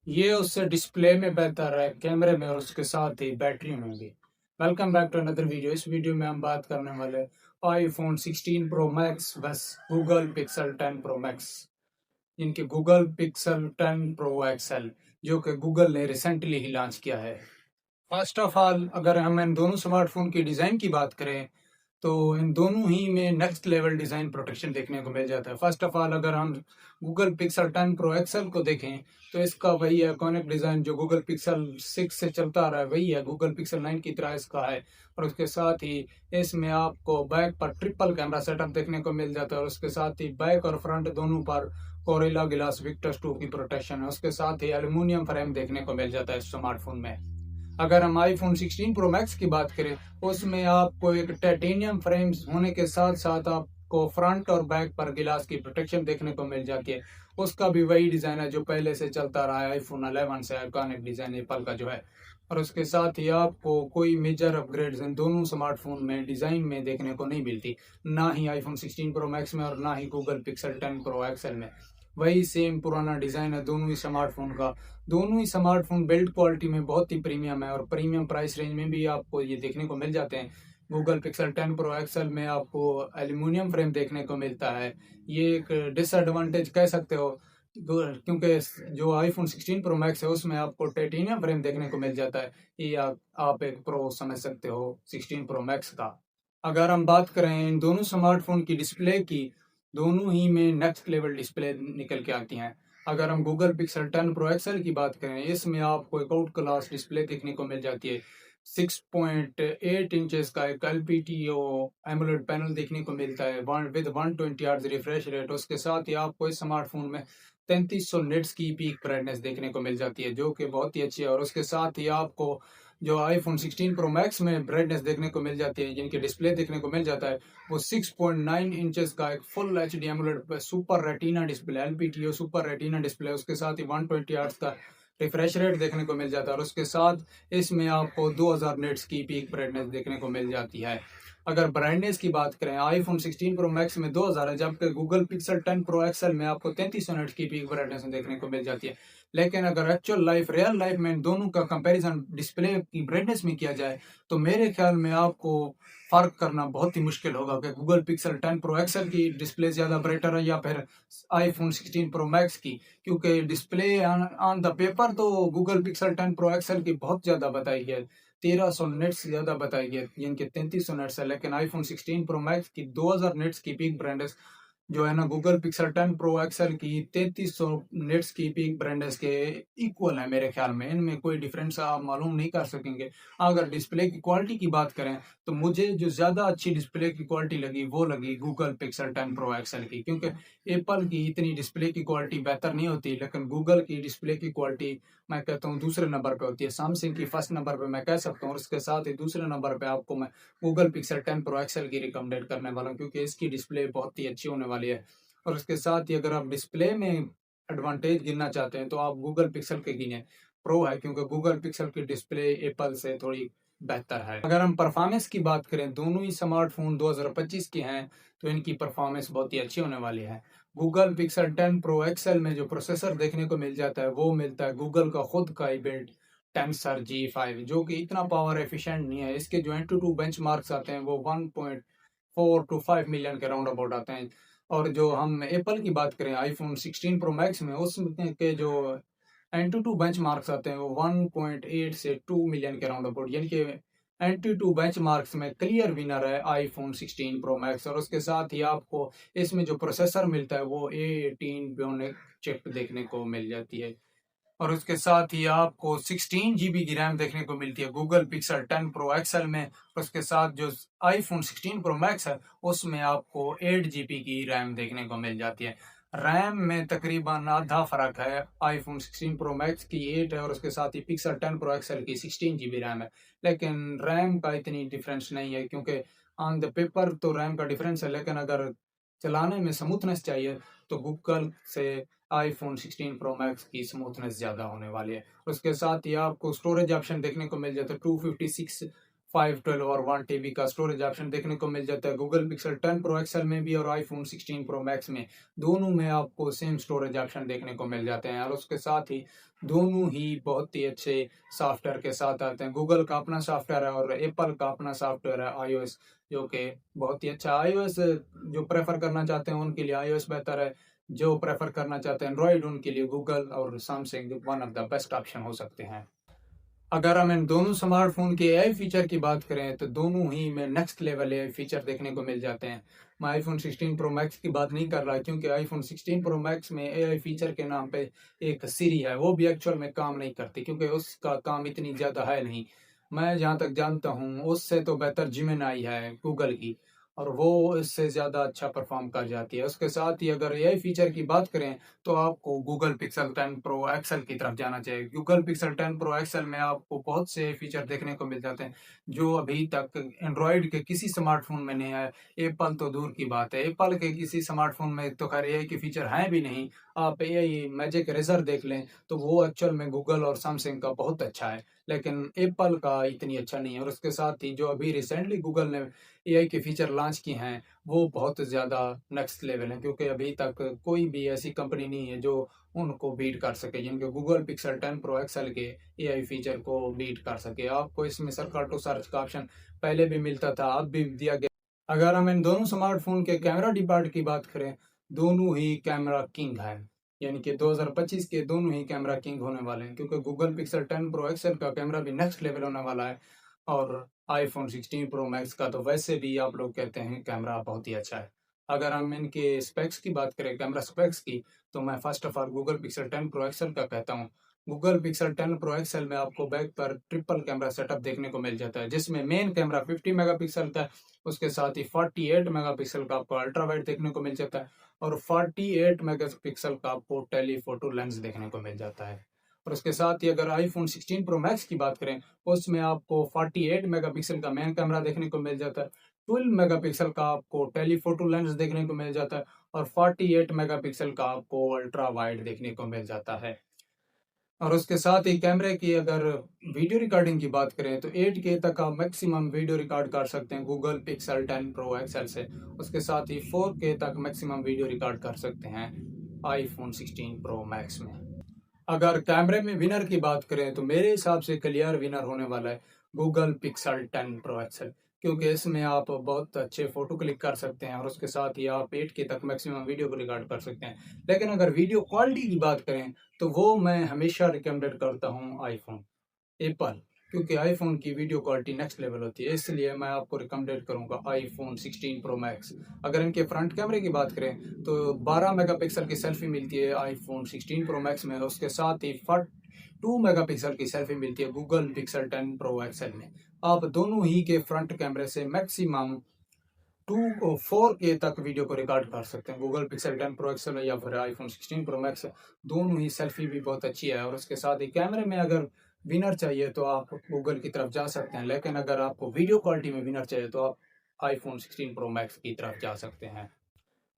ये उससे डिस्प्ले में बेहतर है, कैमरे में और उसके साथ ही बैटरी में भी। Welcome back to another video. इस वीडियो में हम बात करने वाले आईफोन 16 प्रो मैक्स बस गूगल पिक्सल 10 प्रो मैक्स, जिनके गूगल पिक्सल 10 प्रो एक्सएल जो कि गूगल ने रिसेंटली ही लॉन्च किया है। फर्स्ट ऑफ ऑल, अगर हम इन दोनों स्मार्टफोन की डिज़ाइन की बात करें तो इन दोनों ही में नेक्स्ट लेवल डिज़ाइन प्रोटेक्शन देखने को मिल जाता है। फर्स्ट ऑफ ऑल, अगर हम गूगल पिक्सल 10 प्रो एक्सएल को देखें तो इसका वही आइकॉनिक डिज़ाइन जो गूगल पिक्सल 6 से चलता आ रहा है, वही है, गूगल पिक्सल 9 की तरह इसका है। और उसके साथ ही इसमें आपको बैक पर ट्रिपल कैमरा सेटअप देखने को मिल जाता है और उसके साथ ही बैक और फ्रंट दोनों पर कोरेला ग्लास विक्टर्स 2 की प्रोटेक्शन है। उसके साथ ही एल्यूमिनियम फ्रेम देखने को मिल जाता है इस स्मार्टफोन में। अगर हम आईफोन 16 प्रो मैक्स की बात करें, उसमें आपको एक टाइटेनियम फ्रेम होने के साथ साथ आपको फ्रंट और बैक पर गिलास की प्रोटेक्शन देखने को मिल जाती है। उसका भी वही डिजाइन है जो पहले से चलता रहा है आईफोन 11 से, आइकॉनिक डिजाइन एप्पल का जो है। और उसके साथ ही आपको कोई मेजर अपग्रेड्स इन दोनों स्मार्टफोन में डिजाइन में देखने को नहीं मिलती, ना ही आईफोन 16 प्रो मैक्स में और ना ही गूगल पिक्सल 10 प्रो एक्सएल में। वही सेम पुराना डिजाइन है दोनों ही स्मार्टफोन का। दोनों ही स्मार्टफोन बिल्ड क्वालिटी में बहुत ही प्रीमियम है और प्रीमियम प्राइस रेंज में भी आपको ये देखने को मिल जाते हैं। गूगल पिक्सल 10 प्रो एक्सएल में आपको एल्यूमिनियम फ्रेम देखने को मिलता है। ये एक डिसएडवांटेज कह सकते हो, क्योंकि जो आईफोन 16 प्रो मैक्स है उसमें आपको टाइटेनियम फ्रेम देखने को मिल जाता है। ये आप एक प्रो समझ सकते हो 16 प्रो मैक्स का। अगर हम बात करें इन दोनों स्मार्टफोन की डिस्प्ले की, दोनों ही में नेक्स्ट लेवल डिस्प्ले निकल के आती हैं। अगर हम गूगल पिक्सल 10 प्रो एक्सएल की बात करें, इसमें आपको एक आउट क्लास डिस्प्ले देखने को मिल जाती है। 6.8 इंचेस का एक एलपीटीओ एमोलेड पैनल देखने को मिलता है विद 120 हर्ट्ज रिफ्रेश रेट। उसके साथ ही आपको इस स्मार्टफोन में 3300 निट्स की पीक ब्राइटनेस देखने को मिल जाती है, जो कि बहुत ही अच्छी है। और उसके साथ ही आपको जो आईफोन 16 प्रो मैक्स में ब्राइटनेस देखने को मिल जाती है, जिनके डिस्प्ले देखने को मिल जाता है, वो 6.9 इंचेस का एक full H D AMOLED super retina display, LPTO super retina display. उसके साथ ही 120 हर्ट्ज का रिफ्रेश रेट देखने को मिल जाता है और उसके साथ इसमें आपको 2000 निट्स की पीक ब्राइटनेस देखने को मिल जाती है। अगर ब्राइटनेस की बात करें, आईफोन 16 प्रो मैक्स में 2000 है, जबकि गूगल पिक्सल 10 प्रो एक्सएल में आपको 3300 निट्स की पीक ब्राइटनेस देखने को मिल जाती है। लेकिन अगर एक्चुअल लाइफ, रियल लाइफ में इन दोनों का कंपैरिजन डिस्प्ले की ब्राइटनेस में किया जाए तो मेरे ख्याल में आपको फर्क करना बहुत ही मुश्किल होगा कि गूगल पिक्सल 10 प्रो एक्सएल की डिस्प्ले ज्यादा ब्राइटर है या फिर आईफोन 16 प्रो मैक्स की। क्योंकि डिस्प्ले ऑन द पेपर तो गूगल पिक्सल 10 प्रो एक्सएल की बहुत ज्यादा बताई गई है, 1300 निट्स ज्यादा बताई गई है, जिनके 3300 निट्स है। लेकिन आईफोन 16 प्रो मैक्स की 2000 निट्स की पीक ब्राइटनेस जो है ना, गूगल पिक्सल 10 प्रो एक्सएल की 3300 निट्स की पीक ब्राइटनेस के इक्वल है मेरे ख्याल में। इनमें कोई डिफरेंस आप मालूम नहीं कर सकेंगे। अगर डिस्प्ले की क्वालिटी की बात करें तो मुझे जो ज्यादा अच्छी डिस्प्ले की क्वालिटी लगी वो लगी गूगल पिक्सल 10 प्रो एक्सएल की, क्योंकि एप्पल की इतनी डिस्प्ले की क्वालिटी बेहतर नहीं होती, लेकिन गूगल की डिस्प्ले की क्वालिटी मैं कहता हूँ दूसरे नंबर पे होती है। सैमसंग की फर्स्ट नंबर पे मैं कह सकता हूँ, और उसके साथ ही दूसरे नंबर पे आपको मैं गूगल पिक्सल 10 प्रो एक्सएल की रिकमेंडेड करने वाला हूँ, क्योंकि इसकी डिस्प्ले बहुत ही अच्छी होने वाली है। और उसके साथ ही अगर आप डिस्प्ले में एडवांटेज गिनना चाहते हैं तो आप गूगल पिक्सल के गिने, प्रो है, क्योंकि गूगल पिक्सल की डिस्प्ले एप्पल से थोड़ी बेहतर है। अगर हम परफॉर्मेंस की बात करें, दोनों ही स्मार्टफोन 2025 के हैं तो इनकी परफॉर्मेंस बहुत ही अच्छी होने वाली है। गूगल पिक्सल 10 प्रो एक्सएल में जो प्रोसेसर देखने को मिल जाता है वो मिलता है गूगल का खुद का ही बिल्ड टेंसर G5, जो कि इतना पावर एफिशिएंट नहीं है। इसके जो Antutu बेंचमार्क्स आते हैं वो 1.4 टू 5 मिलियन के राउंड अबाउट आते हैं। और जो हम एप्पल की बात करें आईफोन 16 प्रो मैक्स में, उसमें के जो Antutu बेंचमार्क्स आते हैं वो 1.8 से 2 मिलियन के राउंड अबाउट, यानी कि Antutu बेंचमार्क्स में क्लियर विनर है आईफोन 16 प्रो मैक्स। और उसके साथ ही आपको इसमें जो प्रोसेसर मिलता है वो A18 बियोनिक चिप देखने को मिल जाती है। और उसके साथ ही आपको 16 GB की रैम देखने को मिलती है गूगल पिक्सल 10 प्रो एक्सएल में। उसके साथ जो आईफोन 16 प्रो मैक्स है उसमें आपको 8 GB की रैम देखने को मिल जाती है। रैम में तकरीबन आधा फर्क है, आईफोन 16 प्रो मैक्स की 8 है और उसके साथ ही पिक्सल 10 प्रो एक्सएल की 16 GB रैम है। लेकिन रैम का इतनी डिफरेंस नहीं है, क्योंकि ऑन द पेपर तो रैम का डिफरेंस है, लेकिन अगर चलाने में स्मूथनेस चाहिए तो गूगल से आईफोन 16 प्रो मैक्स की स्मूथनेस ज़्यादा होने वाली है। उसके साथ ही आपको स्टोरेज ऑप्शन देखने को मिल जाता है 256 512 और 1 TB का स्टोरेज ऑप्शन देखने को मिल जाता है। गूगल पिक्सल 10 प्रो एक्सएल में भी और आईफोन 16 प्रो मैक्स में, दोनों में आपको सेम स्टोरेज ऑप्शन देखने को मिल जाते हैं और उसके साथ ही दोनों ही बहुत ही अच्छे सॉफ्टवेयर के साथ आते हैं। गूगल का अपना सॉफ्टवेयर है और एप्पल का अपना सॉफ्टवेयर है iOS, जो कि बहुत ही अच्छा iOS जो प्रेफर करना चाहते हैं उनके लिए iOS बेहतर है, जो प्रेफर करना चाहते हैं एंड्रॉइड उनके लिए गूगल और Samsung one of the best option हो सकते हैं। अगर हम इन दोनों स्मार्टफोन के एआई फीचर की बात करें तो दोनों ही में नेक्स्ट लेवल एआई फीचर देखने को मिल जाते हैं। मैं आईफोन 16 प्रो मैक्स की बात नहीं कर रहा क्योंकि आईफोन 16 प्रो मैक्स में एआई फीचर के नाम पे एक सिरी है, वो भी एक्चुअल में काम नहीं करती क्योंकि उसका काम इतनी ज़्यादा है नहीं। मैं जहाँ तक जानता हूँ उससे तो बेहतर जिमिनाई है गूगल की, और वो इससे ज़्यादा अच्छा परफॉर्म कर जाती है। उसके साथ ही अगर एआई फीचर की बात करें तो आपको गूगल पिक्सल 10 प्रो एक्सएल की तरफ जाना चाहिए। गूगल पिक्सल 10 प्रो एक्सएल में आपको बहुत से फीचर देखने को मिल जाते हैं जो अभी तक एंड्रॉयड के किसी स्मार्टफोन में नहीं है। एप्पल तो दूर की बात है, एप्पल के किसी स्मार्टफोन में तो खैर एआई के फीचर हैं भी नहीं। आप एआई मैजिक रेजर देख लें तो वो एक्चुअल में गूगल और सैमसंग का बहुत अच्छा है, लेकिन एप्पल का इतनी अच्छा नहीं है। और उसके साथ ही जो अभी रिसेंटली गूगल ने एआई के फीचर लॉन्च किए हैं वो बहुत ज़्यादा नेक्स्ट लेवल है, क्योंकि अभी तक कोई भी ऐसी कंपनी नहीं है जो उनको बीट कर सके, जिनके गूगल पिक्सल 10 प्रो एक्सएल के एआई फीचर को बीट कर सके। आपको इसमें सर्कल टू सर्च का ऑप्शन पहले भी मिलता था, अब भी दिया गया। अगर हम इन दोनों स्मार्टफोन के कैमरा डिपार्ट की बात करें, दोनों ही कैमरा किंग है, यानी कि 2025 के दोनों ही कैमरा किंग होने वाले हैं, क्योंकि गूगल पिक्सल 10 प्रो एक्सएल का कैमरा भी नेक्स्ट लेवल होने वाला है और आईफोन 16 प्रो मैक्स का तो वैसे भी आप लोग कहते हैं कैमरा बहुत ही अच्छा है। अगर हम इनके स्पेक्स की बात करें, कैमरा स्पेक्स की, तो मैं first of all Google Pixel 10 pro XL का कहता हूँ। गूगल पिक्सल 10 प्रो एक्सएल में आपको बैक पर ट्रिपल कैमरा सेटअप देखने को मिल जाता है, जिसमें मेन कैमरा 50 मेगापिक्सल का है, उसके साथ ही 48 मेगापिक्सल का आपको अल्ट्रा वाइड देखने को मिल जाता है और 48 मेगापिक्सल का आपको टेलीफोटो लेंस देखने को मिल जाता है। और उसके साथ ही अगर आईफोन 16 प्रो मैक्स की बात करें, उसमें आपको 48 मेगापिक्सल का मेन कैमरा देखने को मिल जाता है, 12 मेगापिक्सल का आपको टेलीफोटो लेंस देखने को मिल जाता है और 48 मेगापिक्सल का आपको अल्ट्रा वाइड देखने को मिल जाता है। और उसके साथ ही कैमरे की अगर वीडियो रिकॉर्डिंग की बात करें तो 8K तक आप मैक्सिमम वीडियो रिकॉर्ड कर सकते हैं गूगल पिक्सल 10 प्रो एक्सएल से। उसके साथ ही 4K तक मैक्सिमम वीडियो रिकॉर्ड कर सकते हैं आईफोन 16 प्रो मैक्स में। अगर कैमरे में विनर की बात करें तो मेरे हिसाब से क्लियर विनर होने वाला है गूगल पिक्सल 10 प्रो एक्सएल, क्योंकि इसमें आप बहुत अच्छे फोटो क्लिक कर सकते हैं और उसके साथ ही आप 8K तक मैक्सिमम वीडियो को रिकॉर्ड कर सकते हैं। लेकिन अगर वीडियो क्वालिटी की बात करें तो वो मैं हमेशा रिकमेंडेड करता हूँ आईफोन, एप्पल, क्योंकि आईफोन की वीडियो क्वालिटी नेक्स्ट लेवल होती है, इसलिए मैं आपको रिकमेंडेड करूंगा आईफोन 16 प्रो मैक्स। अगर इनके फ्रंट कैमरे की बात करें तो 12 मेगापिक्सल की सेल्फी मिलती है आईफोन 16 प्रो मैक्स में, उसके साथ ही 2 मेगापिक्सल की सेल्फी मिलती है गूगल पिक्सल 10 प्रो एक्सएल में। आप दोनों ही के फ्रंट कैमरे से मैक्सिमम 4K तक वीडियो को रिकॉर्ड कर सकते हैं। गूगल पिक्सल 10 प्रो एक्सएल या फिर आईफोन 16 प्रो मैक्स, दोनों ही सेल्फी भी बहुत अच्छी है। और उसके साथ ही कैमरे में अगर विनर चाहिए तो आप गूगल की तरफ जा सकते हैं, लेकिन अगर आपको वीडियो क्वालिटी में विनर चाहिए तो आप आईफोन 16 प्रो मैक्स की तरफ जा सकते हैं।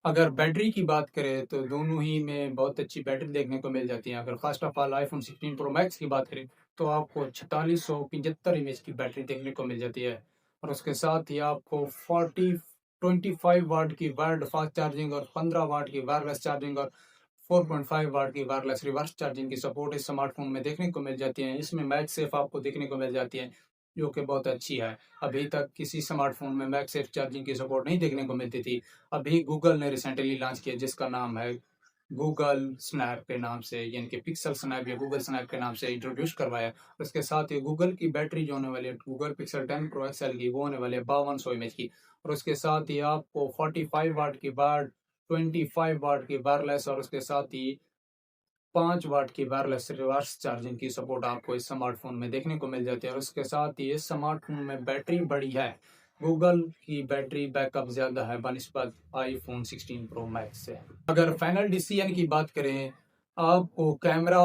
अगर बैटरी की बात करें तो दोनों ही में बहुत अच्छी बैटरी देखने को मिल जाती है। अगर first of all iPhone 16 pro max की बात करें तो आपको 4675 mAh की बैटरी देखने को मिल जाती है और उसके साथ ही आपको 25 वाट की वायर्ड फास्ट चार्जिंग और 15 वाट की वायरलेस चार्जिंग और 4.5 वाट की वायरलेस रिवर्स चार्जिंग की सपोर्ट इस स्मार्टफोन में देखने को मिल जाती है। इसमें मैगसेफ आपको देखने को मिल जाती है, जो कि बहुत अच्छी है। अभी तक किसी स्मार्टफोन में मैगसेफ चार्जिंग की सपोर्ट नहीं देखने को मिलती थी। अभी गूगल ने रिसेंटली लॉन्च किया जिसका नाम है गूगल स्नैप के नाम से, यानी कि पिक्सल स्नैप या गूगल स्नैप के नाम से इंट्रोड्यूस करवाया। उसके साथ ही गूगल की बैटरी जो होने वाली है गूगल पिक्सल 10 प्रो एक्सएल की, वो होने वाली है 5200 mAh की। और उसके साथ ही आपको 45 वाट की वाट, 25 वाट की वायरलेस और उसके साथ ही 5 वाट की वायरलेस रिवर्स चार्जिंग की सपोर्ट आपको इस स्मार्टफोन में देखने को मिल जाती है। और उसके साथ ही इस स्मार्टफोन में बैटरी बड़ी है, गूगल की बैटरी बैकअप ज्यादा है बनिस्बत आईफोन 16 प्रो मैक्स से। अगर फाइनल डिसीजन की बात करें, आपको कैमरा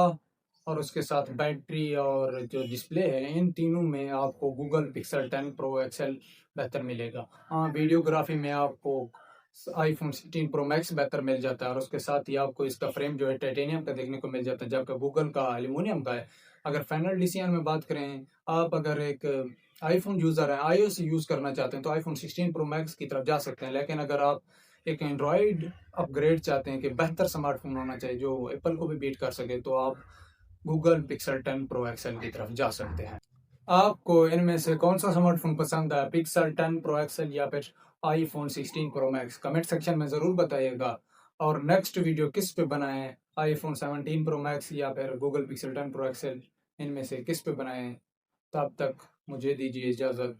और उसके साथ बैटरी और जो डिस्प्ले है, इन तीनों में आपको गूगल पिक्सल 10 प्रो एक्सएल बेहतर मिलेगा। हाँ, वीडियोग्राफी में आपको आईफोन 16 प्रो मैक्स बेहतर मिल जाता है और उसके साथ ही आपको इसका फ्रेम जो है टाइटेनियम का देखने को मिल जाता है, जबकि गूगल का एल्यूमिनियम का है। अगर फाइनल डिसीजन में बात करें, आप अगर एक आईफोन यूजर हैं, iOS यूज करना चाहते हैं तो आईफोन 16 प्रो मैक्स की तरफ जा सकते हैं। लेकिन अगर आप एक एंड्रॉयड अपग्रेड चाहते हैं कि बेहतर स्मार्टफोन होना चाहिए जो एप्पल को भी बीट कर सके, तो आप गूगल पिक्सल 10 प्रो एक्सएल की तरफ जा सकते हैं। आपको इनमें से कौन सा स्मार्टफोन पसंद है, पिक्सल 10 प्रो एक्सएल या फिर iPhone 16 pro max? Comment section में ज़रूर बताइएगा। और नेक्स्ट वीडियो किस पे बनाएं, आईफोन 17 प्रो मैक्स या फिर गूगल पिक्सल 10 प्रो एक्सएल, इनमें से किस पे बनाएं? तब तक मुझे दीजिए इजाज़त।